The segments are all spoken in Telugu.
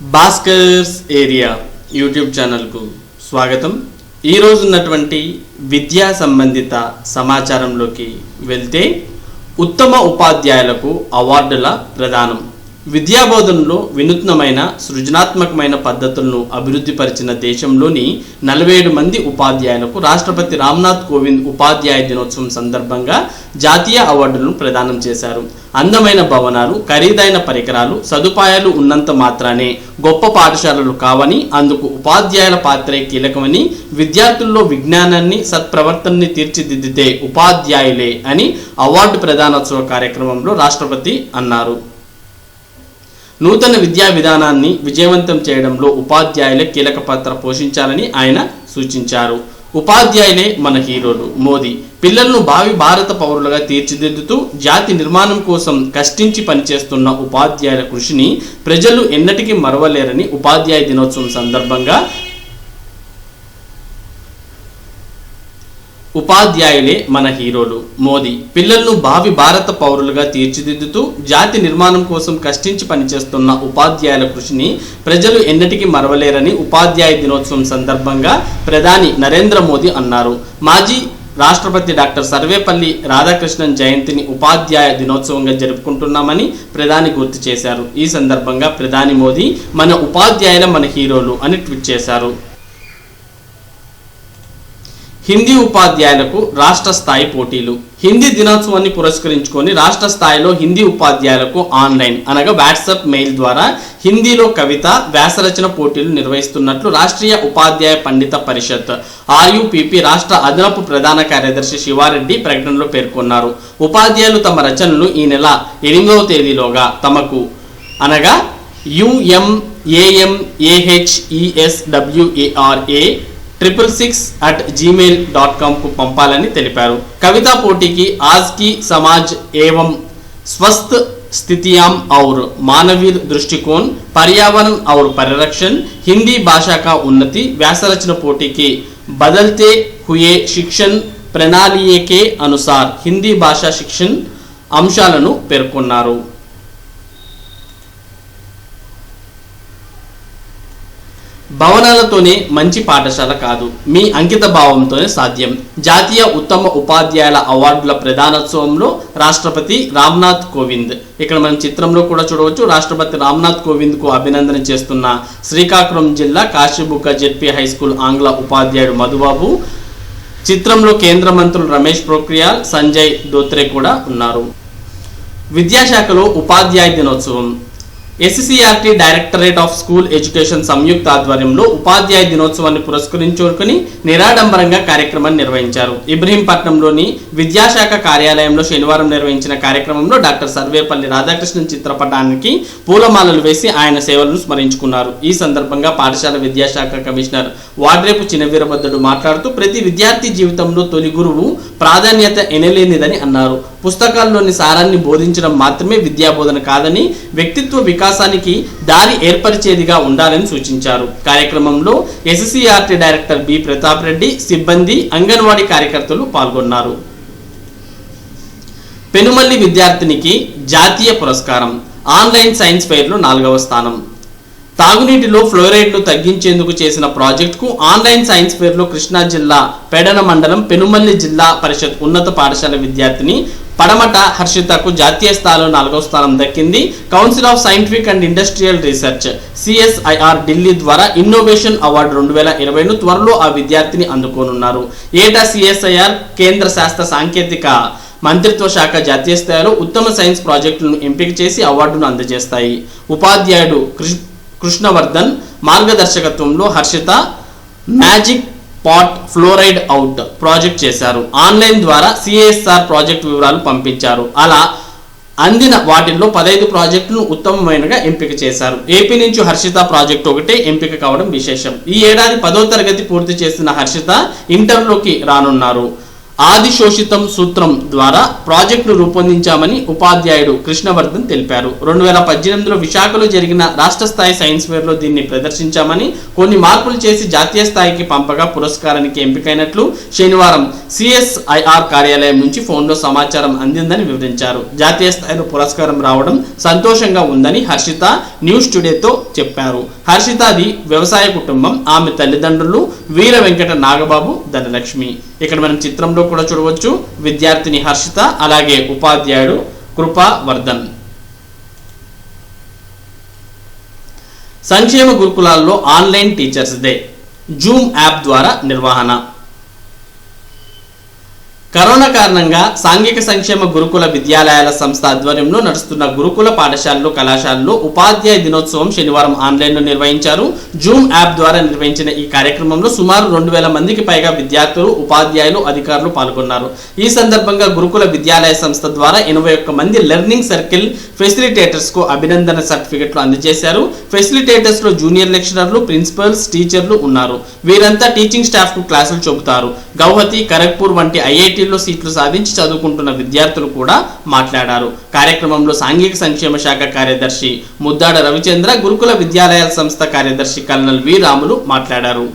భాస్కర్స్ ఏరియా యూట్యూబ్ ఛానల్కు స్వాగతం. ఈరోజు ఉన్నటువంటి విద్యా సంబంధిత సమాచారంలోకి వెళ్తే ఉత్తమ ఉపాధ్యాయులకు అవార్డుల ప్రదానం. విద్యాబోధనలో వినూత్నమైన సృజనాత్మకమైన పద్ధతులను అభివృద్ధి పరిచిన దేశంలోని 47 మంది ఉపాధ్యాయులకు రాష్ట్రపతి రామ్నాథ్ కోవింద్ ఉపాధ్యాయ దినోత్సవం సందర్భంగా జాతీయ అవార్డులను ప్రదానం చేశారు. అందమైన భవనాలు, ఖరీదైన పరికరాలు, సదుపాయాలు ఉన్నంత మాత్రానే గొప్ప పాఠశాలలు కావని, అందుకు ఉపాధ్యాయుల పాత్రే కీలకమని, విద్యార్థుల్లో విజ్ఞానాన్ని, సత్ప్రవర్తనని తీర్చిదిద్దితే ఉపాధ్యాయులే అని అవార్డు ప్రదానోత్సవ కార్యక్రమంలో రాష్ట్రపతి అన్నారు. నూతన విద్యా విధానాన్ని విజయవంతం చేయడంలో ఉపాధ్యాయులే కీలక పాత్ర పోషించాలని ఆయన సూచించారు. ఉపాధ్యాయులే మన హీరోలు. మోదీ పిల్లలను భావి భారత పౌరులుగా తీర్చిదిద్దుతూ జాతి నిర్మాణం కోసం కష్టించి పనిచేస్తున్న ఉపాధ్యాయుల కృషిని ప్రజలు ఎన్నటికీ మరవలేరని ఉపాధ్యాయ దినోత్సవం సందర్భంగా ఉపాధ్యాయులే మన హీరోలు. మోదీ పిల్లలను భావి భారత పౌరులుగా తీర్చిదిద్దుతూ జాతి నిర్మాణం కోసం కష్టించి పనిచేస్తున్న ఉపాధ్యాయుల కృషిని ప్రజలు ఎన్నటికీ మరవలేరని ఉపాధ్యాయ దినోత్సవం సందర్భంగా ప్రధాని నరేంద్ర మోదీ అన్నారు. మాజీ రాష్ట్రపతి డాక్టర్ సర్వేపల్లి రాధాకృష్ణన్ జయంతిని ఉపాధ్యాయ దినోత్సవంగా జరుపుకుంటున్నామని ప్రధాని గుర్తు చేశారు. ఈ సందర్భంగా ప్రధాని మోదీ మన ఉపాధ్యాయుల మన హీరోలు అని ట్వీట్ చేశారు. హిందీ ఉపాధ్యాయులకు రాష్ట్ర స్థాయి పోటీలు. హిందీ దినోత్సవాన్ని పురస్కరించుకొని రాష్ట్ర స్థాయిలో హిందీ ఉపాధ్యాయులకు ఆన్లైన్ అనగా వాట్సాప్ మెయిల్ ద్వారా హిందీలో కవిత, వ్యాసరచన పోటీలు నిర్వహిస్తున్నట్లు రాష్ట్రీయ ఉపాధ్యాయ పండిత పరిషత్ RUPP రాష్ట్ర అదనపు ప్రధాన కార్యదర్శి శివారెడ్డి ప్రకటనలో పేర్కొన్నారు. ఉపాధ్యాయులు తమ రచనలు ఈ నెల 8వ తేదీలోగా తమకు అనగా UMAMAHESWARA666@gmail.com కు పంపాలని తెలిపారు. కవితా పోటీకి आज की समाज एवं स्वस्थ स्थितियां और मानवीय दृष्टिकोण, पर्यावरण और परिरक्षण, हिंदी भाषा का उन्नति, व्यासरचना पोटी की बदलते हुए शिक्षण प्रणाली के अनुसार हिंदी भाषा शिक्षण अंशाలను పేర్కొన్నారు. భవనాలతోనే మంచి పాఠశాల కాదు, మీ అంకిత భావంతోనే సాధ్యం. జాతీయ ఉత్తమ ఉపాధ్యాయుల అవార్డుల ప్రదానోత్సవంలో రాష్ట్రపతి రామ్నాథ్ కోవింద్. ఇక్కడ మనం చిత్రంలో కూడా చూడవచ్చు. రాష్ట్రపతి రామ్నాథ్ కోవింద్ కు అభినందన చేస్తున్న శ్రీకాకుళం జిల్లా కాశీబుగ్గ జెడ్పీ హై స్కూల్ ఆంగ్ల ఉపాధ్యాయుడు మధుబాబు. చిత్రంలో కేంద్ర మంత్రులు రమేష్ పోఖ్రియాల్, సంజయ్ ధోత్రే కూడా ఉన్నారు. విద్యాశాఖలో ఉపాధ్యాయ దినోత్సవం. SCRT directorate of school education సంయుక్త ఆధ్వర్యంలో ఉపాధ్యాయ దినోత్సవాన్ని పురస్కరించుకొని నిరాడంబరంగా కార్యక్రమాన్ని నిర్వహించారు. ఇబ్రహీంపట్నంలోని విద్యాశాఖ కార్యాలయంలో శనివారం నిర్వహించిన కార్యక్రమంలో డాక్టర్ సర్వేపల్లి రాధాకృష్ణన్ చిత్రపటానికి పూలమాలలు వేసి ఆయన సేవలను స్మరించుకున్నారు. ఈ సందర్భంగా పాఠశాల విద్యాశాఖ కమిషనర్ వాడ్రేపు చినవీరభద్రుడు మాట్లాడుతూ ప్రతి విద్యార్థి జీవితంలో తొలి గురువు ప్రాధాన్యత ఎనలేనిదని అన్నారు. పుస్తకాల్లోని సారాన్ని బోధించడం మాత్రమే విద్యాబోధన కాదని, వ్యక్తిత్వ వికాసానికి దారి ఏర్పరిచేదిగా ఉండాలని సూచించారు. కార్యక్రమంలో SCRT director B Pratap Reddy, సిబ్బంది, అంగన్వాడీ కార్యకర్తలు పాల్గొన్నారు. పెనుమల్లి విద్యార్థినికి జాతీయ పురస్కారం. ఆన్లైన్ సైన్స్ ఫెయిర్లో 4వ స్థానం. తాగునీటిలో ఫ్లోరైడ్ను తగ్గించేందుకు చేసిన ప్రాజెక్టుకు ఆన్లైన్ సైన్స్ ఫెయిర్లో కృష్ణా జిల్లా పెడన మండలం పెనుమల్లి జిల్లా పరిషత్ ఉన్నత పాఠశాల విద్యార్థిని పడమట హర్షితకు జాతీయ స్థాయిలో 4వ స్థానం దక్కింది. Council of scientific and industrial research CSIR Delhi ద్వారా ఇన్నోవేషన్ అవార్డు 2020ను త్వరలో ఆ విద్యార్థిని అందుకోనున్నారు. ఏటా CSIR కేంద్ర శాస్త్ర సాంకేతిక మంత్రిత్వ శాఖ జాతీయ స్థాయిలో ఉత్తమ సైన్స్ ప్రాజెక్టులను ఎంపిక చేసి అవార్డును అందజేస్తాయి. ఉపాధ్యాయుడు కృష్ణవర్ధన్ మార్గదర్శకత్వంలో Harshita magic pot fluoride out project చేశారు. ఆన్లైన్ ద్వారా CSR ప్రాజెక్ట్ వివరాలు పంపించారు. అలా అందిన వాటిల్లో 15 ప్రాజెక్టులను ఉత్తమమైనగా ఎంపిక చేశారు. ఏపీ నుంచి హర్షిత ప్రాజెక్ట్ ఒకటే ఎంపిక కావడం విశేషం. ఈ ఏడాది 10వ తరగతి పూర్తి చేసిన హర్షిత ఇంటర్లోకి రానున్నారు. ఆదిశోషితం సూత్రం ద్వారా ప్రాజెక్టును రూపొందించామని ఉపాధ్యాయుడు కృష్ణవర్ధన్ తెలిపారు. 2018లో విశాఖలో జరిగిన రాష్ట్ర స్థాయి సైన్స్ ఫేర్లో దీన్ని ప్రదర్శించామని, కొన్ని మార్పులు చేసి జాతీయ స్థాయికి పంపగా పురస్కారానికి ఎంపికైనట్లు శనివారం CSIR కార్యాలయం నుంచి ఫోన్లో సమాచారం అందిందని వివరించారు. జాతీయ స్థాయిలో పురస్కారం రావడం సంతోషంగా ఉందని హర్షిత న్యూస్ టుడేతో చెప్పారు. హర్షితది వ్యవసాయ కుటుంబం. ఆమె తల్లిదండ్రులు వీర వెంకట నాగబాబు, ధనలక్ష్మి. ఇక్కడ మనం చిత్రంలో కూడా చూడవచ్చు విద్యార్థిని హర్షిత, అలాగే ఉపాధ్యాయుడు కృపా వర్ధన్. సంక్షేమ గురుకులాల్లో online teachers day Zoom app ద్వారా నిర్వహణ. కరోనా కారణంగా సాంఘిక సంక్షేమ గురుకుల విద్యాలయాల సంస్థ ఆధ్వర్యంలో నడుస్తున్న గురుకుల పాఠశాలలు, కళాశాలలో ఉపాధ్యాయ దినోత్సవం శనివారం ఆన్లైన్లో నిర్వహించారు. జూమ్ యాప్ ద్వారా నిర్వహించిన ఈ కార్యక్రమంలో సుమారు 2000 మందికి పైగా విద్యార్థులు, ఉపాధ్యాయులు, అధికారులు పాల్గొన్నారు. ఈ సందర్భంగా గురుకుల విద్యాలయ సంస్థ ద్వారా 81 మంది లెర్నింగ్ సర్కిల్ ఫెసిలిటేటర్స్ కు అభినందన సర్టిఫికెట్లు అందజేశారు. ఫెసిలిటేటర్స్ లో జూనియర్ లెక్చరర్లు, ప్రిన్సిపల్స్, టీచర్లు ఉన్నారు. వీరంతా టీచింగ్ స్టాఫ్ కు క్లాసులు చెబుతారు. గౌహతి, ఖరగ్పూర్ వంటి ఐఐటీల్లో సీట్లు సాధించి చదువుకుంటున్న విద్యార్థులు కూడా మాట్లాడారు. కార్యక్రమంలో సాంఘిక సంక్షేమ శాఖ కార్యదర్శి ముద్దాడ రవిచంద్ర, గురుకుల విద్యాలయాల సంస్థ కార్యదర్శి కల్నల్ వి రాములు మాట్లాడారు.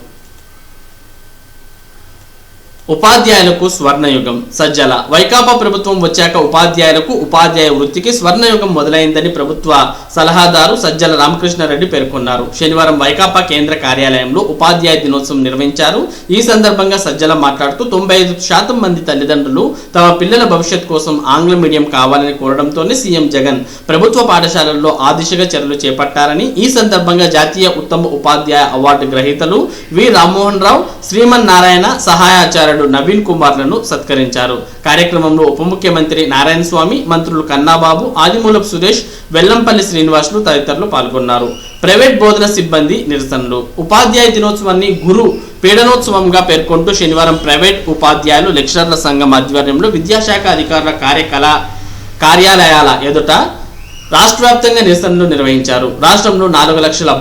ఉపాధ్యాయులకు స్వర్ణయుగం. సజ్జల వైకాపా ప్రభుత్వం వచ్చాక ఉపాధ్యాయులకు, ఉపాధ్యాయ వృత్తికి స్వర్ణయుగం మొదలైందని ప్రభుత్వ సలహాదారు సజ్జల రామకృష్ణారెడ్డి పేర్కొన్నారు. శనివారం వైకాపా కేంద్ర కార్యాలయంలో ఉపాధ్యాయ దినోత్సవం నిర్వహించారు. ఈ సందర్భంగా సజ్జల మాట్లాడుతూ 95% మంది తల్లిదండ్రులు తమ పిల్లల భవిష్యత్ కోసం ఆంగ్ల మీడియం కావాలని కోరడంతోనే సీఎం జగన్ ప్రభుత్వ పాఠశాలల్లో ఆ దిశగా చర్యలు చేపట్టారని, ఈ సందర్భంగా జాతీయ ఉత్తమ ఉపాధ్యాయ అవార్డు గ్రహీతలు వి రామ్మోహన్ రావు, శ్రీమన్ నారాయణ, సహాయాచార్యుడు నవీన్ కుమార్లను సత్కరించారు. కార్యక్రమంలో ఉప ముఖ్యమంత్రి నారాయణ స్వామి, మంత్రులు కన్నాబాబు, ఆదిమూలపు సురేష్, వెల్లంపల్లి శ్రీనివాసులు తదితరులు పాల్గొన్నారు. ప్రైవేట్ బోధన సిబ్బంది నిరసనలు. ఉపాధ్యాయ దినోత్సవాన్ని గురు పీడనోత్సవంగా పేర్కొంటూ శనివారం ప్రైవేట్ ఉపాధ్యాయులు, లెక్చరర్ల సంఘం ఆధ్వర్యంలో విద్యాశాఖ అధికారుల కార్యాలయాల ఎదుట రాష్ట్ర వ్యాప్తంగా నిరసనలు నిర్వహించారు. రాష్ట్రంలో 4 లక్షల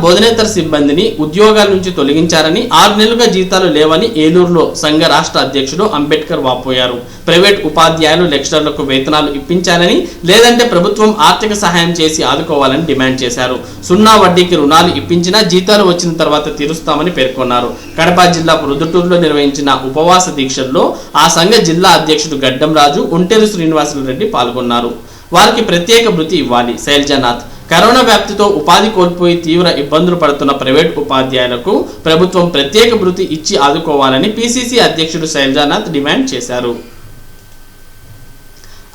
బోధనేతర సిబ్బందిని ఉద్యోగాల నుంచి తొలగించారని, 6 నెలలుగా జీతాలు లేవని ఏలూరులో సంఘ రాష్ట్ర అధ్యక్షుడు అంబేద్కర్ వాపోయారు. ప్రైవేట్ ఉపాధ్యాయులు, లెక్చరర్లకు వేతనాలు ఇప్పించాలని, లేదంటే ప్రభుత్వం ఆర్థిక సహాయం చేసి ఆదుకోవాలని డిమాండ్ చేశారు. 0 వడ్డీకి రుణాలు ఇప్పించినా జీతాలు వచ్చిన తర్వాత తీరుస్తామని పేర్కొన్నారు. కడప జిల్లా ప్రొద్దుటూరులో నిర్వహించిన ఉపవాస దీక్షల్లో ఆ సంఘ జిల్లా అధ్యక్షుడు గడ్డం రాజు, ఒంటేరు శ్రీనివాసులు రెడ్డి పాల్గొన్నారు. వారికి ప్రత్యేక భృతి ఇవ్వాలి. శైలజానాథ్. కరోనా వ్యాప్తితో ఉపాధి కోల్పోయి తీవ్ర ఇబ్బందులు పడుతున్న ప్రైవేట్ ఉపాధ్యాయులకు ప్రభుత్వం ప్రత్యేక భృతి ఇచ్చి ఆదుకోవాలని పిసిసి అధ్యక్షుడు శైలజానాథ్ డిమాండ్ చేశారు.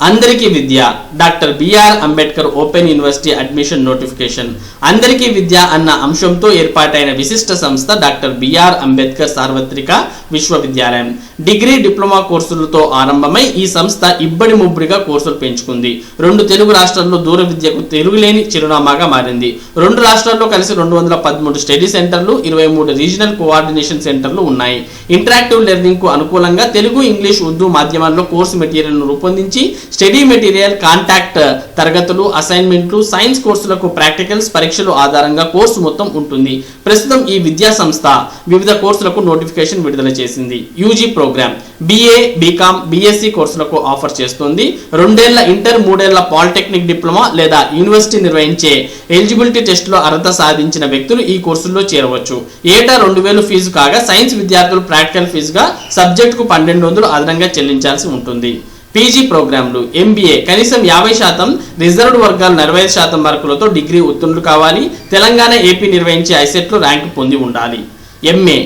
అందరికీ విద్య. Doctor B R Ambedkar open university admission notification. అందరికీ విద్య అన్న అంశంతో ఏర్పాటైన విశిష్ట సంస్థ డాక్టర్ బిఆర్ అంబేద్కర్ సార్వత్రిక విశ్వవిద్యాలయం. డిగ్రీ, డిప్లొమా కోర్సులతో ఆరంభమై ఈ సంస్థ ఇబ్బడి ముబ్బడిగా కోర్సులు పెంచుకుంది. 2 తెలుగు రాష్ట్రాల్లో దూర విద్యకు తిరుగులేని చిరునామాగా మారింది. 2 రాష్ట్రాల్లో కలిసి 213 స్టడీ సెంటర్లు, 23 రీజనల్ కోఆర్డినేషన్ సెంటర్లు ఉన్నాయి. ఇంటరాక్టివ్ లెర్నింగ్ కు అనుకూలంగా తెలుగు, ఇంగ్లీష్, ఉర్దూ మాధ్యమాల్లో కోర్సు మెటీరియల్ను రూపొందించి స్టడీ మెటీరియల్, కాంటాక్ట్ తరగతులు, అసైన్మెంట్లు, సైన్స్ కోర్సులకు ప్రాక్టికల్స్, పరీక్షలు ఆధారంగా కోర్సు మొత్తం ఉంటుంది. ప్రస్తుతం ఈ విద్యా సంస్థ వివిధ కోర్సులకు నోటిఫికేషన్ విడుదల చేసింది. UG program BA, BCom, BSc కోర్సులకు ఆఫర్ చేస్తుంది. 2 ఏళ్ల ఇంటర్, 3 ఏళ్ల పాలిటెక్నిక్ డిప్లొమా లేదా యూనివర్సిటీ నిర్వహించే ఎలిజిబిలిటీ టెస్టులో అర్హత సాధించిన వ్యక్తులు ఈ కోర్సుల్లో చేరవచ్చు. ఏటా 2000 ఫీజు కాగా సైన్స్ విద్యార్థులు ప్రాక్టికల్ ఫీజుగా సబ్జెక్టుకు 1200 అదనంగా చెల్లించాల్సి ఉంటుంది. పీజీ ప్రోగ్రాంలు. MBA కనీసం 50%, రిజర్వ్డ్ వర్గాలు 45% మార్కులతో డిగ్రీ ఉత్తీర్ణులు కావాలి. తెలంగాణ, ఏపీ నిర్వహించే ఐసెట్లో ర్యాంకు పొంది ఉండాలి. MA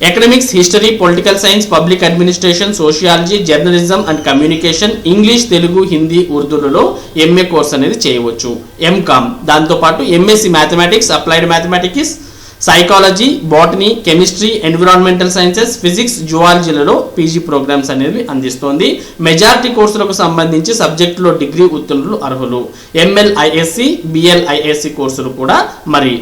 economics, history, political science, public administration, sociology, journalism and communication, English, Telugu, Hindi, ఉర్దూలలో MA కోర్స్ అనేది చేయవచ్చు. MCom దాంతోపాటు MSc mathematics, applied mathematics, psychology, botany, chemistry, environmental sciences, physics, జువాలజీలలో పీజీ ప్రోగ్రామ్స్ అనేవి అందిస్తోంది. మెజారిటీ కోర్సులకు సంబంధించి సబ్జెక్టులో డిగ్రీ ఉత్తీర్ణులు అర్హులు. MLISC, BLISC కోర్సులు కూడా మరి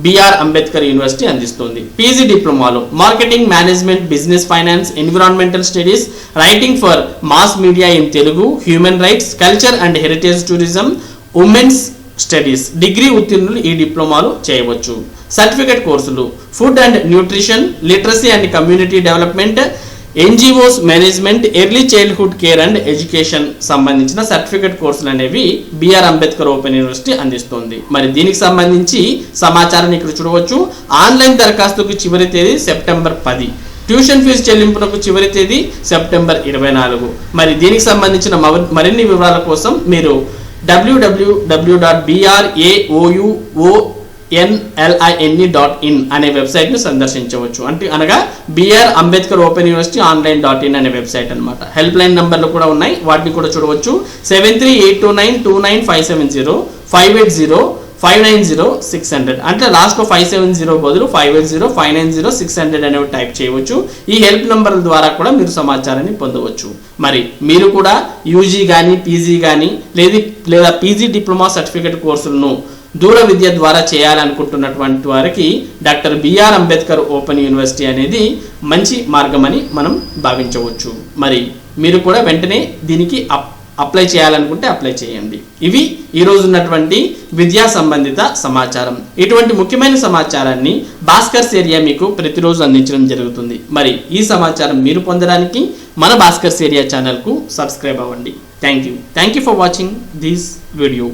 బిఆర్ అంబేద్కర్ యూనివర్సిటీ అందిస్తుంది. పీజీ డిప్లొమాలో marketing, management, business finance, environmental studies, writing for mass media in Telugu, human rights, culture and heritage tourism, women's studies degree ఉత్తీర్ణులు ఈ డిప్లొమాలు చేయవచ్చు. సర్టిఫికేట్ కోర్సులు food and nutrition, literacy and community development, NGOs management, early childhood care and education సంబంధించిన సర్టిఫికెట్ కోర్సులు అనేవి బిఆర్ అంబేద్కర్ ఓపెన్ యూనివర్సిటీ అందిస్తుంది. మరి దీనికి సంబంధించి సమాచారాన్ని ఇక్కడ చూడవచ్చు. ఆన్లైన్ దరఖాస్తుకు చివరి తేదీ సెప్టెంబర్ 10. ట్యూషన్ ఫీజు చెల్లింపునకు చివరి తేదీ సెప్టెంబర్ 24. మరి దీనికి సంబంధించిన మరిన్ని వివరాల కోసం మీరు www.braounline.in అనే వెబ్సైట్ను సందర్శించవచ్చు. అనగా బిఆర్ అంబేద్కర్ ఓపెన్ యూనివర్సిటీ ఆన్లైన్.in అనే వెబ్సైట్ అనమాట. హెల్ప్ లైన్ నంబర్లు కూడా ఉన్నాయి, వాటిని కూడా చూడవచ్చు. 7382929570 580590600 అంటే లాస్ట్లో 570 బదులు 580590600 అనేవి టైప్ చేయవచ్చు. ఈ హెల్ప్ నంబర్ల ద్వారా కూడా మీరు సమాచారాన్ని పొందవచ్చు. మరి మీరు కూడా యూజీ కానీ పీజీ కానీ లేదా పీజీ డిప్లొమా సర్టిఫికేట్ కోర్సులను దూర విద్య ద్వారా చేయాలనుకుంటున్నటువంటి వారికి doctor B R Ambedkar open university అనేది మంచి మార్గమని మనం భావించవచ్చు. మరి మీరు కూడా వెంటనే దీనికి అప్లై చేయాలనుకుంటే అప్లై చేయండి. ఇవి ఈరోజు ఉన్నటువంటి విద్యా సంబంధిత సమాచారం. ఇటువంటి ముఖ్యమైన సమాచారాన్ని భాస్కర్స్ ఏరియా మీకు ప్రతిరోజు అందించడం జరుగుతుంది. మరి ఈ సమాచారం మీరు పొందడానికి మన భాస్కర్స్ ఏరియా ఛానల్కు సబ్స్క్రైబ్ అవ్వండి. Thank you for watching this video.